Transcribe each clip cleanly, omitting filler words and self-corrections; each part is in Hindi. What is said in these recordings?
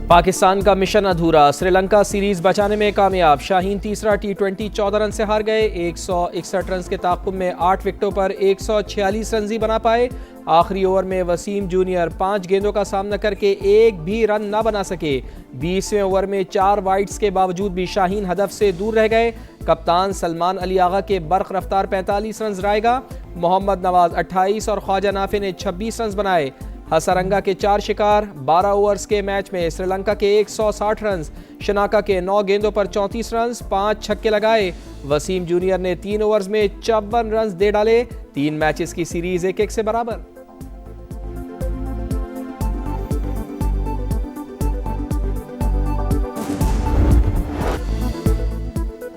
पाकिस्तान का मिशन अधूरा, श्रीलंका सीरीज बचाने में कामयाब। शाहीन तीसरा T20 14 रन से हार गए। 161 रन के ताक़ुब में 8 विकेटों पर 146 रन ही बना पाए। आखिरी ओवर में वसीम जूनियर 5 गेंदों का सामना करके एक भी रन ना बना सके। 20वें ओवर में 4 वाइड्स के बावजूद भी शाहीन हदफ से दूर रह गए। कप्तान सलमान अली आगा के बर्क रफ्तार 45 रन रायगा। मोहम्मद नवाज 28 और ख्वाजा नाफे ने 26 रन बनाए। हसरंगा के 4 शिकार। 12 ओवर्स के मैच में श्रीलंका के 160 रन, शनाका के 9 गेंदों पर 34 रन, 5 छक्के लगाए। वसीम जूनियर ने 3 ओवर्स में 54 रन दे डाले। 3 मैचेस की सीरीज 1-1 से बराबर।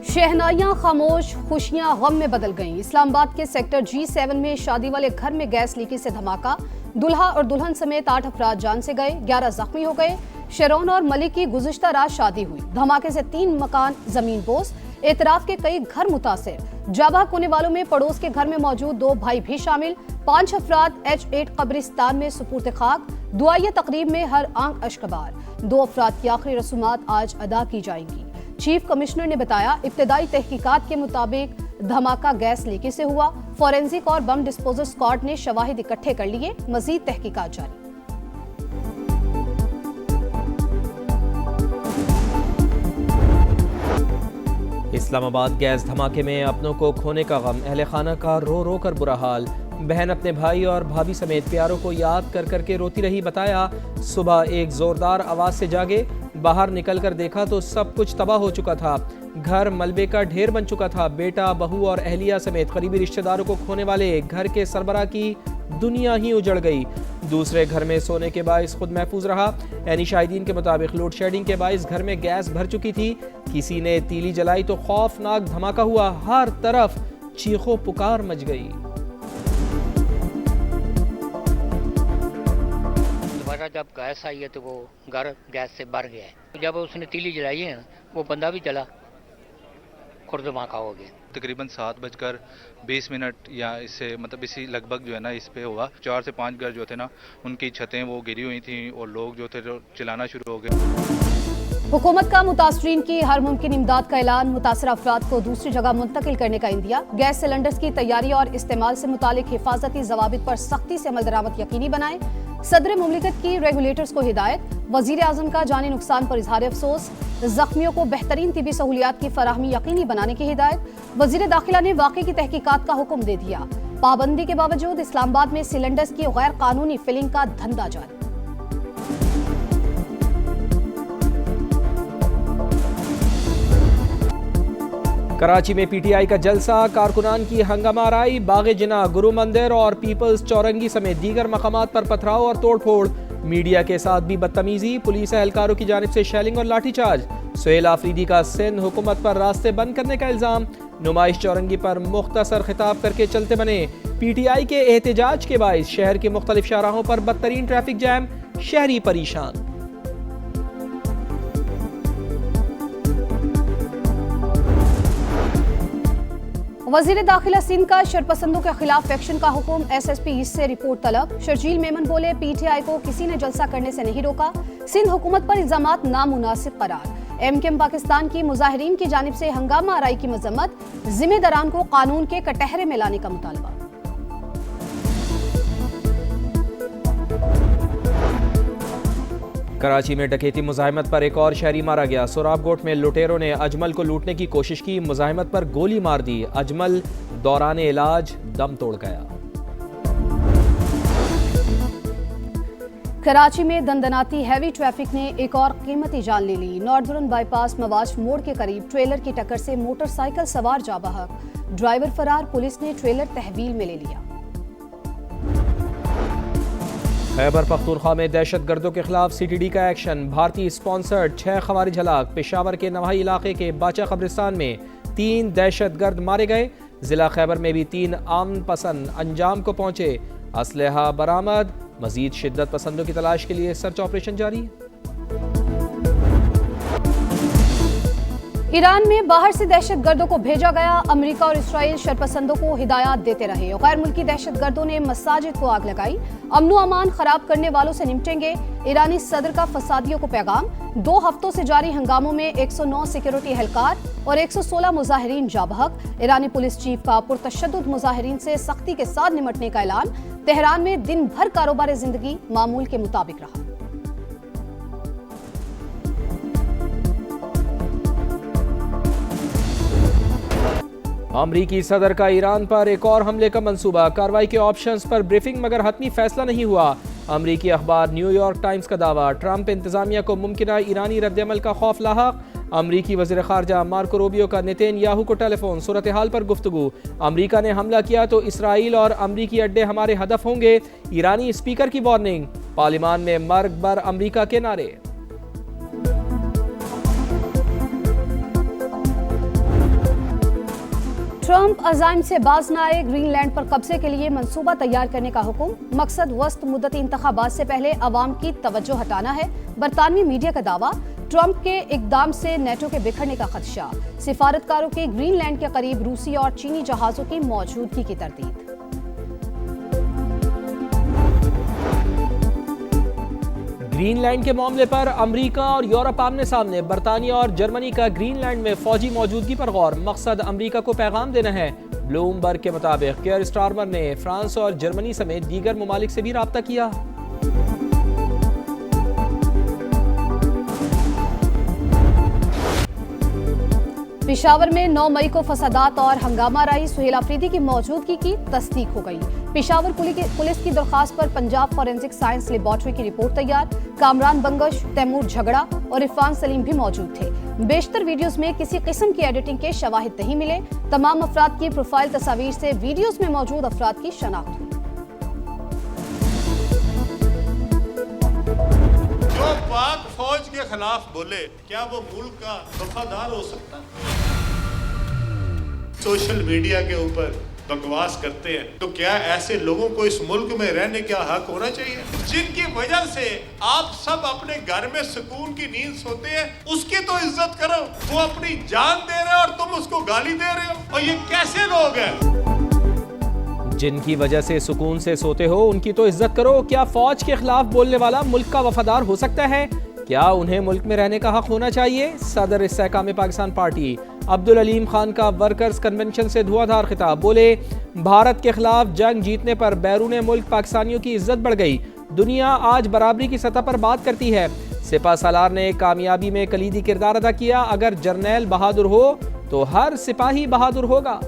शहनाइयां खामोश, खुशियां गम में बदल गईं। इस्लामाबाद के सेक्टर G7 में शादी वाले घर में गैस लीकेज से धमाका। दुल्हा और दुल्हन समेत 8 अफराद जान से गए, 11 जख्मी हो गए। शेरोन और मलिक की गुज़िश्ता रात शादी हुई। धमाके से 3 मकान जमीन बोस, एतराफ के कई घर मुतासिर। जाबाक होने वालों में पड़ोस के घर में मौजूद 2 भाई भी शामिल। 5 अफराद H8 कब्रिस्तान में सुपुर्द खाक। दुआया तकरीब में हर आंख अश्कबार। 2 अफराद की आखिरी रसूमात आज अदा की जाएंगी। चीफ कमिश्नर ने बताया, इब्तदाई तहकीकात के मुताबिक धमाका गैस लीकेज से हुआ। फॉरेंसिक और बम डिस्पोजल स्क्वाड ने शवाहिद इकट्ठे कर लिए। मजीद तहकीकात जारी। इस्लामाबाद गैस धमाके में अपनों को खोने का गम, अहले खाना का रो रो कर बुरा हाल। बहन अपने भाई और भाभी समेत प्यारों को याद कर करके रोती रही। बताया, सुबह एक जोरदार आवाज से जागे, बाहर निकलकर देखा तो सब कुछ तबाह हो चुका था। घर मलबे का ढेर बन चुका था। बेटा, बहू और अहलिया समेत करीबी रिश्तेदारों को खोने वाले घर के सरबराह की दुनिया ही उजड़ गई। दूसरे घर में सोने के बाइस खुद महफूज रहा। यानी शाहिदीन के मुताबिक लोड शेडिंग के बाइस घर में गैस भर चुकी थी। किसी ने तीली जलाई तो खौफनाक धमाका हुआ। हर तरफ चीखों पुकार मच गई। जब गैस आई है तो वो घर गैस से भर गया है। जब उसने तीली जलाई है वो बंदा भी जला, खुद धमाका हो गया। तकरीबन 7:20 या इससे मतलब इसी लगभग जो है ना इस पे हुआ। 4 से 5 घर जो थे ना उनकी छतें वो गिरी हुई थी और लोग जो थे जो चिल्लाना शुरू हो गए। हुकूमत का मुतासरीन की हर मुमकिन इमदाद का ऐलान। मुतासरा अफराद को दूसरी जगह मुंतकिल करने का इंदिया। गैस सिलेंडर्स की तैयारी और इस्तेमाल से मुतालिक हिफाजती जवाबित पर सख्ती से अमल दरामद यकीनी बनाएं। सदर मुमलिकत की रेगुलेटर्स को हिदायत। वजीर आजम का जानी नुकसान पर इजहार अफसोस। जख्मियों को बेहतरीन तिबी सहूलियात की फराहमी यकीनी बनाने की हिदायत। वजीर दाखिला ने वाक़े की तहकीकात का हुक्म दे दिया। पाबंदी के बावजूद इस्लामाबाद में सिलेंडर्स की गैर कानूनी फिलिंग का धंधा जारी। कराची में PTI का जलसा, कारकुनान की हंगामा आराई। बागे जिना, गुरु मंदिर और पीपल्स चौरंगी समेत दीगर मकामात पर पथराव और तोड़फोड़। मीडिया के साथ भी बदतमीजी। पुलिस एहलकारों की जानिब से शेलिंग और लाठीचार्ज। सुहेल आफरीदी का सिंध हुकूमत पर रास्ते बंद करने का इल्जाम। नुमाइश चौरंगी पर मुख्तसर खिताब करके चलते बने। PTI के एहतजाज के बाइस शहर के मुख्तलिफ शाहराहों पर बदतरीन ट्रैफिक जैम, शहरी परेशान। वजीर दाखिला सिंध का शरपसंदों के खिलाफ एक्शन का हुक्म। SSP से रिपोर्ट तलब। शर्जील मेमन बोले, PTI को किसी ने जलसा करने से नहीं रोका। सिंध हुकूमत पर इल्जामात नामुनासिब करार। MKM पाकिस्तान की मुजाहिरीन की जानिब से हंगामा आराई की मजम्मत। जिम्मेदारान को कानून के कटहरे में लाने का मुतालबा। कराची में डकैती मुजाहिमत पर एक और शहरी मारा गया। सोराबकोट में लुटेरों ने अजमल को लूटने की कोशिश की, मुजाहिमत पर गोली मार दी। अजमल दौरान इलाज दम तोड़ गया। कराची में दंदनाती हैवी ट्रैफिक ने एक और कीमती जान ले ली। नॉर्दर्न बाईपास मवाज मोड़ के करीब ट्रेलर की टक्कर से मोटरसाइकिल सवार जा बहक। ड्राइवर फरार, पुलिस ने ट्रेलर तहवील में ले लिया। खैबर पख्तूनख्वा में दहशत गर्दों के खिलाफ CTD का एक्शन। भारतीय स्पॉन्सर्ड 6 खवारिज हलाक। पेशावर के नवाही इलाके के बाचा कब्रिस्तान में 3 दहशत गर्द मारे गए। जिला खैबर में भी 3 अमन पसंद अंजाम को पहुंचे। असलहा बरामद। मजीद शिद्दत पसंदों की तलाश के लिए सर्च ऑपरेशन जारी है। ईरान में बाहर से दहशतगर्दों को भेजा गया। अमेरिका और इसराइल शरपसंदों को हिदायत देते रहे। गैर मुल्की दहशतगर्दों ने मसाजिद को आग लगाई। अमनो अमान खराब करने वालों से निपटेंगे। ईरानी सदर का फसादियों को पैगाम। 2 हफ्तों से जारी हंगामों में 109 सिक्योरिटी एहलकार और 116 मुजाहिरीन जाबहक। ईरानी पुलिस चीफ का पुरतशद्दुद मुजाहिरीन से सख्ती के साथ निपटने का ऐलान। तेहरान में दिन भर कारोबार जिंदगी मामूल के मुताबिक रहा। अमरीकी सदर का ईरान पर एक और हमले का मंसूबा। कार्रवाई के ऑप्शंस पर ब्रीफिंग मगर हतमी फैसला नहीं हुआ। अमरीकी अखबार न्यूयॉर्क टाइम्स का दावा। ट्रंप इंतजामिया को मुमकिन ईरानी रद्दअमल का खौफ लाहक। अमरीकी वज़ीर ख़ारजा मार्को रूबियो का नेतन्याहू को टेलीफोन। सूरत हाल पर गुफ्तगू। अमरीका ने हमला किया तो इसराइल और अमरीकी अड्डे हमारे हदफ होंगे। ईरानी स्पीकर की वार्निंग। पार्लिमान में मर्ग बर अमरीका के नारे। ट्रंप अज़ाइम से बाज न आए। ग्रीनलैंड पर कब्जे के लिए मंसूबा तैयार करने का हुक्म। मकसद वस्त मुद्दती इंतखाबात से पहले अवाम की तवज्जो हटाना है। बरतानवी मीडिया का दावा। ट्रंप के इकदाम से नेटो के बिखरने का खदशा। सिफारतकारों की ग्रीनलैंड के करीब रूसी और चीनी जहाजों की मौजूदगी की तरदीद। ग्रीनलैंड के मामले पर अमेरिका और यूरोप आमने सामने। बरतानिया और जर्मनी का ग्रीनलैंड में फौजी मौजूदगी पर गौर। मकसद अमेरिका को पैगाम देना है। ब्लूमबर्ग के मुताबिक केयर स्टारमर ने फ्रांस और जर्मनी समेत दीगर ममालिक से भी राब्ता किया। पेशावर में 9 मई को फसादात और हंगामा राई। सुहेल अफरीदी की मौजूदगी की तस्दीक हो गई। पेशावर पुलिस की दरखास्त पर पंजाब फॉरेंसिक साइंस लेबॉर्ट्री की रिपोर्ट तैयार। कामरान बंगश, तैमूर झगड़ा और इरफान सलीम भी मौजूद थे। बेशतर वीडियोस में किसी किस्म की एडिटिंग के शवाहिद नहीं मिले। तमाम अफराद की प्रोफाइल तस्वीर से वीडियोस में मौजूद अफराद की शनाख्त हुई। जो पाक फौज के खिलाफ बोले, क्या वो मुल्क का वफादार हो सकता? सोशल मीडिया के ऊपर बकवास करते हैं, तो क्या ऐसे लोगों को इस मुल्क में रहने का हक होना चाहिए? जिनकी वजह से आप सब अपने घर में सुकून की नींद सोते हैं, उसकी तो इज्जत करो। वो अपनी जान दे रहे हो और तुम उसको गाली दे रहे हो, और ये कैसे लोग हैं? जिनकी वजह से सुकून से सोते हो उनकी तो इज्जत करो। क्या फौज के खिलाफ बोलने वाला मुल्क का वफादार हो सकता है? क्या उन्हें मुल्क में रहने का हक होना चाहिए? सदर इस्तेहकाम पाकिस्तान पार्टी अब्दुल अलीम खान का वर्कर्स कन्वेंशन से धुआंधार खिताब। बोले, भारत के खिलाफ जंग जीतने पर बैरून मुल्क पाकिस्तानियों की इज्जत बढ़ गई। दुनिया आज बराबरी की सतह पर बात करती है। सिपा सालार ने कामयाबी में कलीदी किरदार अदा किया। अगर जर्नैल बहादुर हो तो हर सिपाही बहादुर होगा।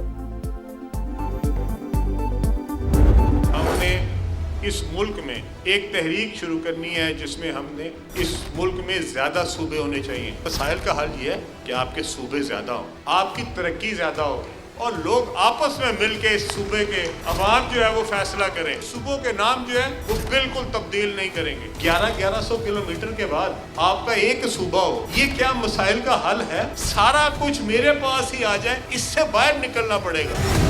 इस मुल्क में एक तहरीक शुरू करनी है जिसमें हमने इस मुल्क में ज्यादा सूबे होने चाहिए। मसाइल का हल ये है कि आपके सूबे ज्यादा हो, आपकी तरक्की ज्यादा हो और लोग आपस में मिलके इस सूबे के अवाम जो है वो फैसला करें। सूबों के नाम जो है वो बिल्कुल तब्दील नहीं करेंगे। 1100 किलोमीटर के बाद आपका एक सूबा हो, ये क्या मसाइल का हल है? सारा कुछ मेरे पास ही आ जाए, इससे बाहर निकलना पड़ेगा।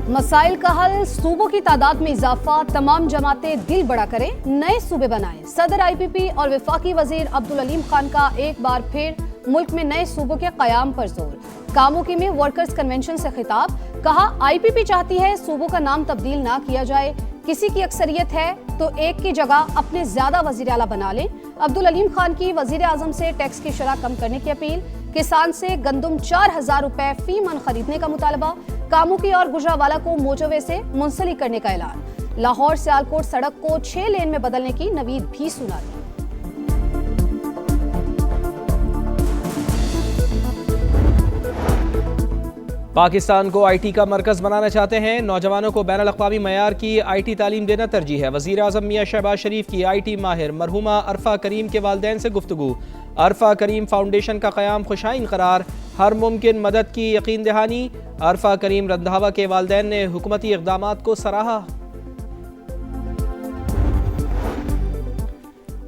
मसाइल का हल, सूबों की तादाद में इजाफा, तमाम जमातें दिल बड़ा करें, नए सूबे बनाएं। सदर IPP और वफाकी वजीर अब्दुल अलीम खान का एक बार फिर मुल्क में नए सूबों के कयाम पर जोर। कामोकी में वर्कर्स कन्वेंशन से खिताब। कहा, IPP चाहती है सूबों का नाम तब्दील ना किया जाए। किसी की अक्सरियत है तो एक की जगह अपने ज्यादा वजीर आला बना लें। अब्दुल अलीम खान की वजीर आजम से टैक्स की शरह कम करने की अपील। किसान से गंदुम 4000 रुपए फी मन खरीदने का मुतालबा। कामुकी और गुजरावाला को मोटरवे से मुंसलिक करने का ऐलान। लाहौर सियालकोट सड़क को 6 लेन में बदलने की नवीद भी सुना दी। पाकिस्तान को IT का मरकज बनाना चाहते हैं। नौजवानों को बैनुल अक़वामी मयार की IT तालीम देना तरजीह है। वज़ीर आज़म मियां शहबाज शरीफ की IT माहिर मरहुमा अरफा करीम के वालिदैन से गुफ्तगू। अरफा करीम फाउंडेशन का क़याम खुशाइन करार। हर मुमकिन मदद की यकीन दहानी। अरफा करीम रंधावा के वालिदैन ने हुकूमती इक़दामात को सराहा।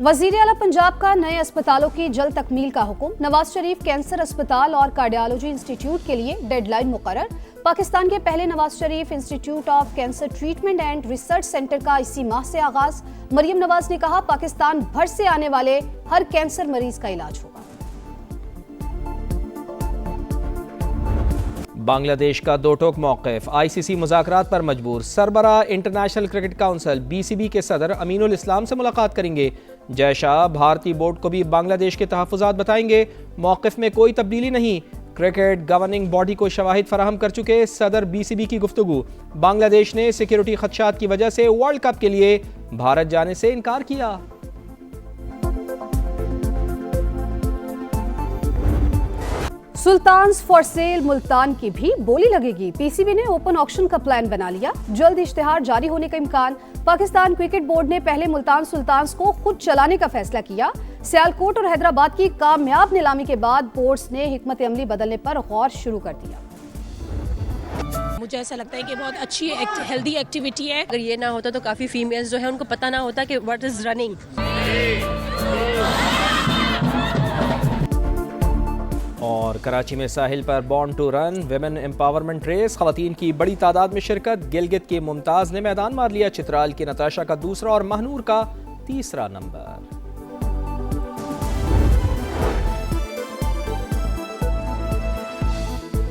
वज़ीर आला पंजाब का नए अस्पतालों की जल्द तकमील का हुक्म। नवाज शरीफ कैंसर अस्पताल और कार्डियोलॉजी इंस्टीट्यूट के लिए डेडलाइन मुकर्रर। पाकिस्तान के पहले Nawaz Sharif institute of cancer treatment and research centre का इसी माह से आगाज। मरियम नवाज ने कहा, पाकिस्तान भर से आने वाले हर कैंसर मरीज का इलाज होगा। बांग्लादेश का दो टोक मौक़िफ़, ICC मुज़ाकरात पर मजबूर। सरबरा इंटरनेशनल क्रिकेट काउंसिल BCB के सदर अमीनुल इस्लाम से मुलाकात करेंगे। जय शाह भारतीय बोर्ड को भी बांग्लादेश के तहफ़्फ़ुज़ात बताएंगे। मौक़िफ़ में कोई तब्दीली नहीं, क्रिकेट गवर्निंग बॉडी को शवाहिद फराहम कर चुके सदर BCB की गुफ्तगू। बांग्लादेश ने सिक्योरिटी खदशात की वजह से वर्ल्ड कप के लिए भारत जाने से इनकार किया। सुल्तान्स फॉर सेल मुल्तान की भी बोली लगेगी। PCB ने ओपन ऑक्शन का प्लान बना लिया, जल्द इश्तिहार जारी होने का इम्कान। पाकिस्तान क्रिकेट बोर्ड ने पहले मुल्तान सुल्तान्स को खुद चलाने का फैसला किया। सियालकोट और हैदराबाद की कामयाब नीलामी के बाद बोर्ड्स ने हिकमत अमली बदलने पर गौर शुरू कर दिया। मुझे ऐसा लगता है कि बहुत अच्छी हेल्दी एक्टिविटी है। अगर ये ना होता तो काफ़ी फीमेल्स जो है उनको पता ना होता कि व्हाट इज़ रनिंग। और कराची में साहिल पर born to run women empowerment race, खवातीन की बड़ी तादाद में शिरकत। गिलगित की मुमताज़ ने मैदान मार लिया। चित्राल की नताशा का दूसरा और महनूर का तीसरा नंबर।